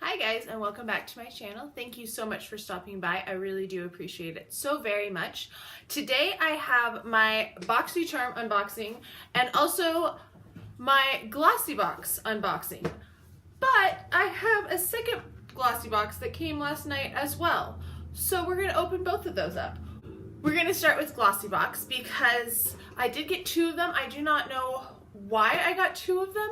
Hi guys, and welcome back to my channel. Thank you so much for stopping by. I really do appreciate it so very much. Today I have my Boxycharm unboxing and also my Glossybox unboxing. But I have a second Glossybox that came last night as well. So we're gonna open both of those up. We're gonna start with Glossybox because I did get two of them. I do not know why I got two of them.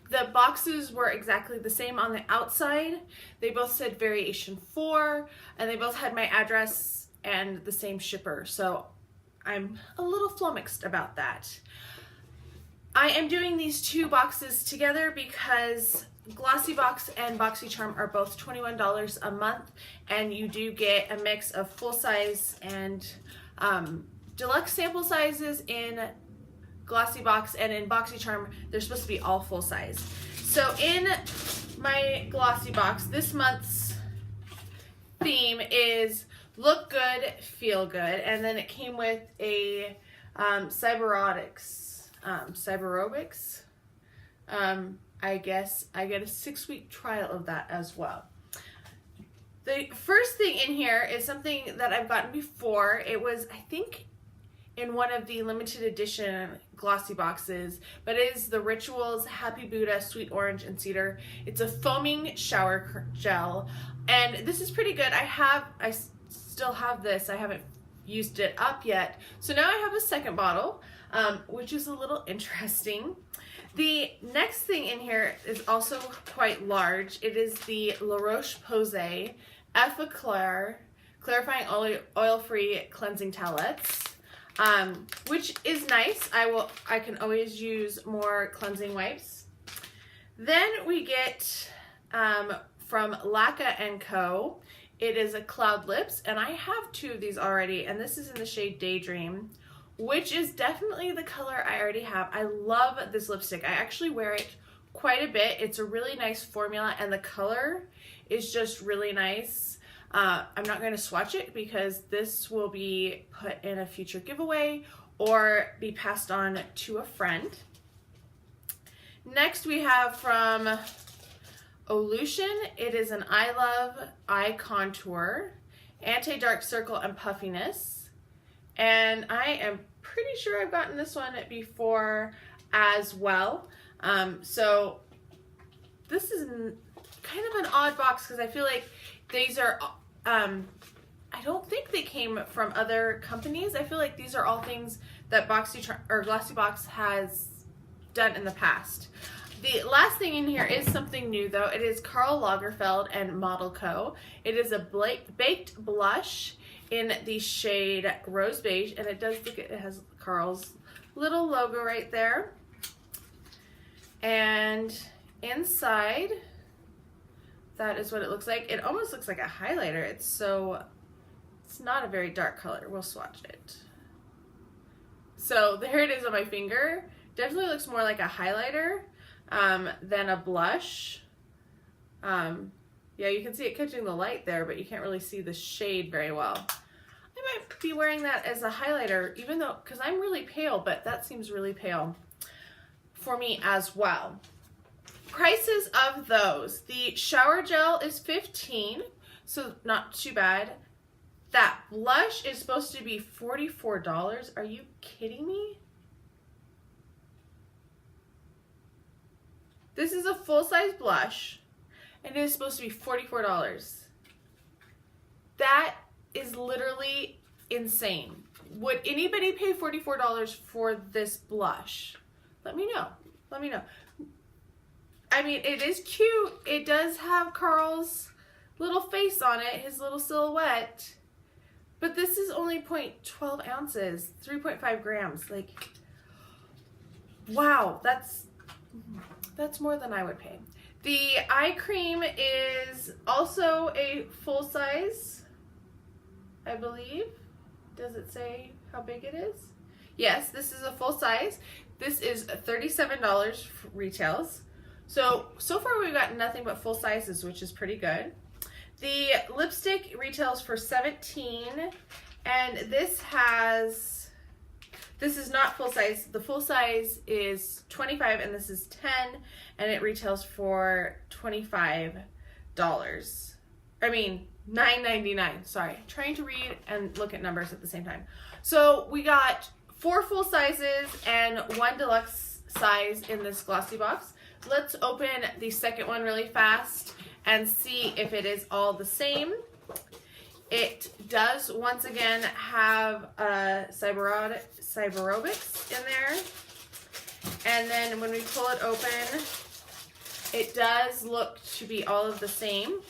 The boxes were exactly the same on the outside. They both said variation 4 and they both had my address and the same shipper. So I'm a little flummoxed about that. I am doing these two boxes together because Glossybox and Boxycharm are both $21 a month, and you do get a mix of full size and deluxe sample sizes in Glossybox, and in Boxycharm they're supposed to be all full size. So in my Glossybox, this month's theme is look good, feel good, and then it came with a cyberobics. I guess I get a 6-week trial of that as well. The first thing in here is something that I've gotten before. It was, I think, in one of the limited edition glossy boxes, but it is the Rituals Happy Buddha Sweet Orange and Cedar. It's a foaming shower gel, and this is pretty good. I still have this. I haven't used it up yet. So now I have a second bottle, which is a little interesting. The next thing in here is also quite large. It is the La Roche-Posay Effaclar Clarifying Oil-Free Cleansing Towelettes, which is nice. I can always use more cleansing wipes. Then we get from Lacquer & Co. It is a Cloud Lips, and I have two of these already, and this is in the shade Daydream, which is definitely the color I already have. I love this lipstick. I actually wear it quite a bit. It's a really nice formula, and the color is just really nice. I'm not going to swatch it because this will be put in a future giveaway or be passed on to a friend. Next we have from Olution. It is an I Love Eye Contour, Anti-Dark Circle and Puffiness. And I am pretty sure I've gotten this one before as well. So this is kind of an odd box because I feel like these are, I don't think they came from other companies. I feel like these are all things that Boxycharm or Glossybox has done in the past. The last thing in here is something new though. It is Karl Lagerfeld and Model Co. It is a baked blush in the shade Rose Beige, and it does look, it has Karl's little logo right there. And inside, that is what it looks like. It almost looks like a highlighter. It's not a very dark color. We'll swatch it. So there it is on my finger. Definitely looks more like a highlighter than a blush. Yeah, you can see it catching the light there, but you can't really see the shade very well. I might be wearing that as a highlighter, even though, because I'm really pale, but that seems really pale for me as well. Prices of those. The shower gel is $15, so not too bad. That blush is supposed to be $44. Are you kidding me? This is a full-size blush, and it is supposed to be $44. That is literally insane. Would anybody pay $44 for this blush? Let me know. Let me know. I mean, it is cute. It does have Karl's little face on it, his little silhouette, but this is only 0.12 ounces, 3.5 grams. Like, wow, that's more than I would pay. The eye cream is also a full size, I believe. Does it say how big it is? Yes, this is a full size. This is $37 retails. So far we've got nothing but full sizes, which is pretty good. The lipstick retails for $17, and this is not full size. The full size is $25, and this is $10, and it retails for $25. I mean, $9.99. Sorry, trying to read and look at numbers at the same time. So we got 4 full sizes and 1 deluxe size in this glossy box. Let's open the second one really fast and see if it is all the same. It does once again have Cyberobics in there. And then when we pull it open, it does look to be all of the same.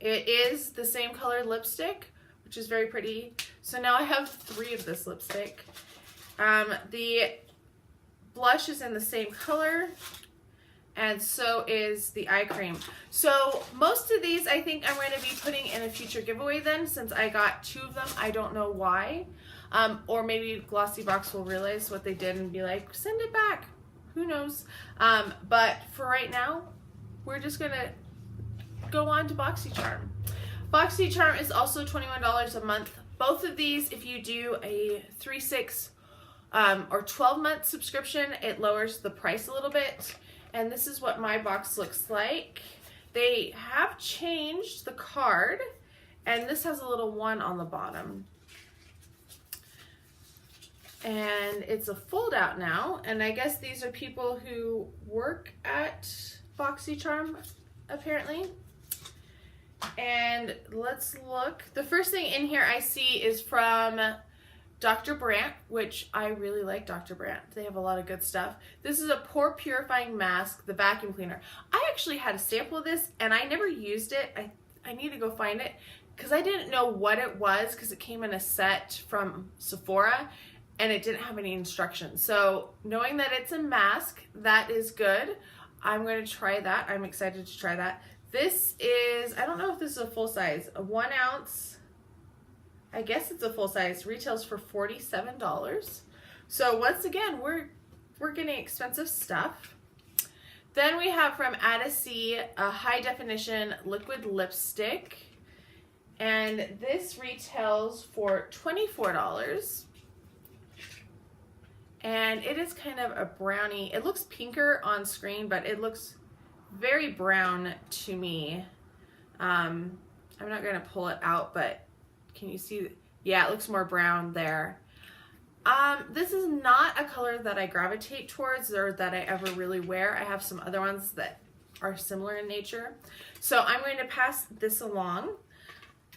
It is the same colored lipstick, which is very pretty. So now I have 3 of this lipstick. The blush is in the same color, and so is the eye cream. So most of these I think I'm going to be putting in a future giveaway then, since I got 2 of them. I don't know why. Or maybe Glossybox will realize what they did and be like, send it back. Who knows? But for right now, we're just going to go on to Boxycharm. Boxycharm is also $21 a month. Both of these, if you do a 3, 6, or 12-month subscription, it lowers the price a little bit. And this is what my box looks like. They have changed the card, and this has a little 1 on the bottom. And it's a fold out now, and I guess these are people who work at Boxycharm, apparently. And let's look. The first thing in here I see is from Dr. Brandt, which I really like Dr. Brandt. They have a lot of good stuff. This is a pore purifying mask, the vacuum cleaner. I actually had a sample of this and I never used it. I need to go find it because I didn't know what it was, because it came in a set from Sephora and it didn't have any instructions. So knowing that it's a mask, that is good. I'm going to try that. I'm excited to try that. This is, I don't know if this is a full size, a 1 ounce. I guess it's a full size. Retails for $47. So once again, we're getting expensive stuff. Then we have from Adici a high definition liquid lipstick. And this retails for $24. And it is kind of a brownie. It looks pinker on screen, but it looks very brown to me. I'm not going to pull it out, but can you see? Yeah, it looks more brown there. This is not a color that I gravitate towards or that I ever really wear. I have some other ones that are similar in nature. So I'm going to pass this along.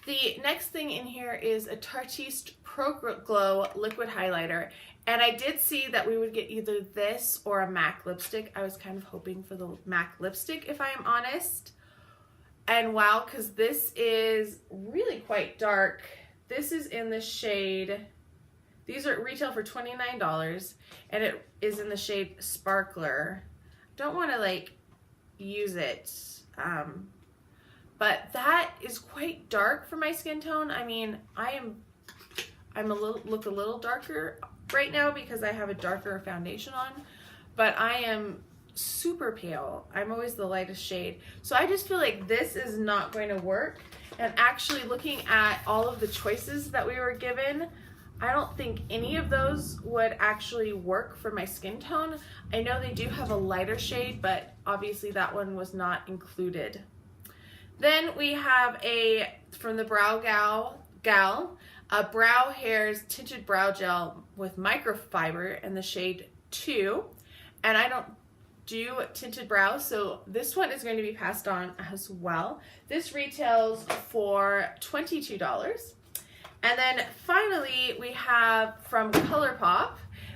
The next thing in here is a Tartiste Pro Glow liquid highlighter. And I did see that we would get either this or a MAC lipstick. I was kind of hoping for the MAC lipstick, if I am honest. And wow, because this is really quite dark. This is in the shade, these are retail for $29, and it is in the shade Sparkler. Don't want to like use it, but that is quite dark for my skin tone. I mean, look a little darker right now because I have a darker foundation on, but I am super pale. I'm always the lightest shade. So I just feel like this is not going to work. And actually looking at all of the choices that we were given, I don't think any of those would actually work for my skin tone. I know they do have a lighter shade, but obviously that one was not included. Then we have from the Brow Gal, a Brow Hairs Tinted Brow Gel with microfiber in the shade 2. And I don't do tinted brows, so this one is going to be passed on as well. This retails for $22. And then finally we have from ColourPop,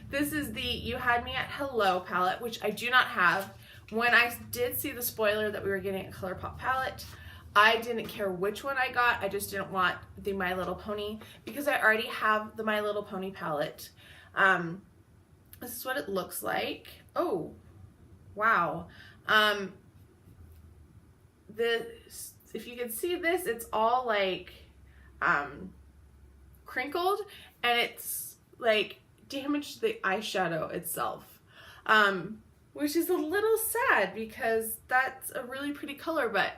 this is the You Had Me at Hello palette, which I do not have. When I did see the spoiler that we were getting a ColourPop palette, I didn't care which one I got. I just didn't want the My Little Pony because I already have the My Little Pony palette. This is what it looks like. Oh, wow. If you can see this, it's all like crinkled, and it's like damaged the eyeshadow itself, which is a little sad because that's a really pretty color, but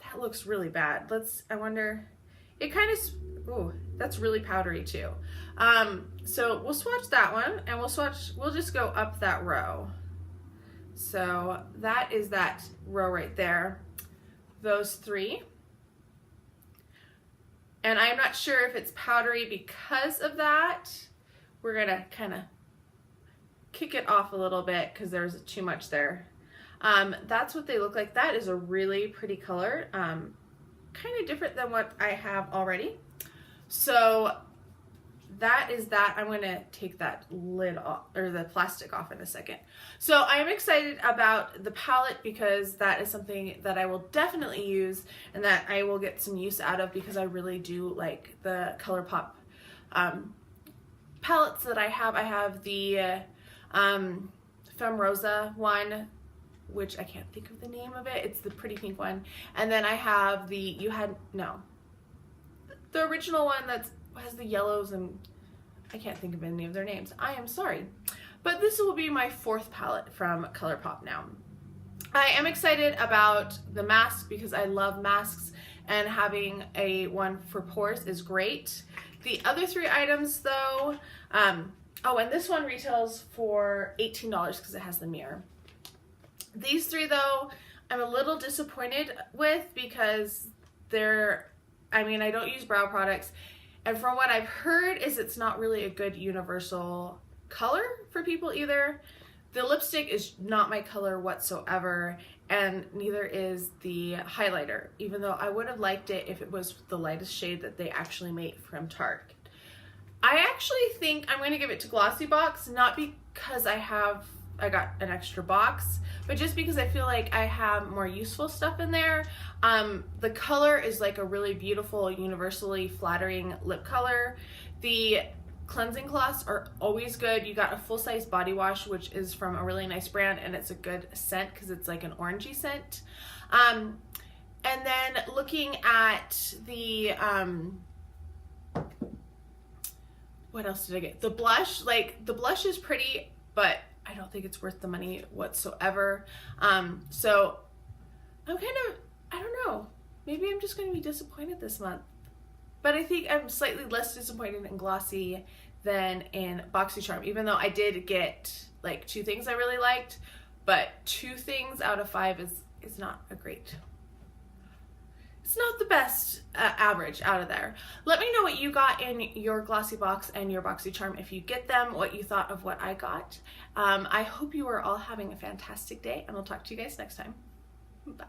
that looks really bad. I wonder, it kind of, ooh, that's really powdery too. So we'll swatch that one, and we'll just go up that row. So that is that row right there. those three. And I'm not sure if it's powdery because of that. We're gonna kind of kick it off a little bit because there's too much there. That's what they look like. That is a really pretty color. Kind of different than what I have already. So that is that. I'm going to take that lid off, or the plastic off, in a second. So I'm excited about the palette because that is something that I will definitely use and that I will get some use out of, because I really do like the ColourPop palettes that I have. I have the Femme Rosa one, which I can't think of the name of it. It's the pretty pink one. And then I have the, the original one that has the yellows, and I can't think of any of their names. I am sorry. But this will be my fourth palette from ColourPop now. I am excited about the mask because I love masks, and having a one for pores is great. The other three items though, oh, and this one retails for $18 because it has the mirror. These three though, I'm a little disappointed with because I don't use brow products, and from what I've heard is it's not really a good universal color for people either. The lipstick is not my color whatsoever, and neither is the highlighter, even though I would have liked it if it was the lightest shade that they actually made from Tarte. I actually think I'm going to give it to Glossybox, not because I got an extra box, but just because I feel like I have more useful stuff in there. The color is like a really beautiful, universally flattering lip color. The cleansing cloths are always good. You got a full-size body wash, which is from a really nice brand, and it's a good scent because it's like an orangey scent. And then looking at the, what else did I get? The blush, the blush is pretty, but I don't think it's worth the money whatsoever. So I'm I don't know, maybe I'm just going to be disappointed this month. But I think I'm slightly less disappointed in Glossy than in Boxycharm, even though I did get like 2 things I really liked, but 2 things out of 5 is not a great, it's not the best average out of there. Let me know what you got in your Glossybox and your Boxycharm if you get them, what you thought of what I got. I hope you are all having a fantastic day, and I'll talk to you guys next time. Bye.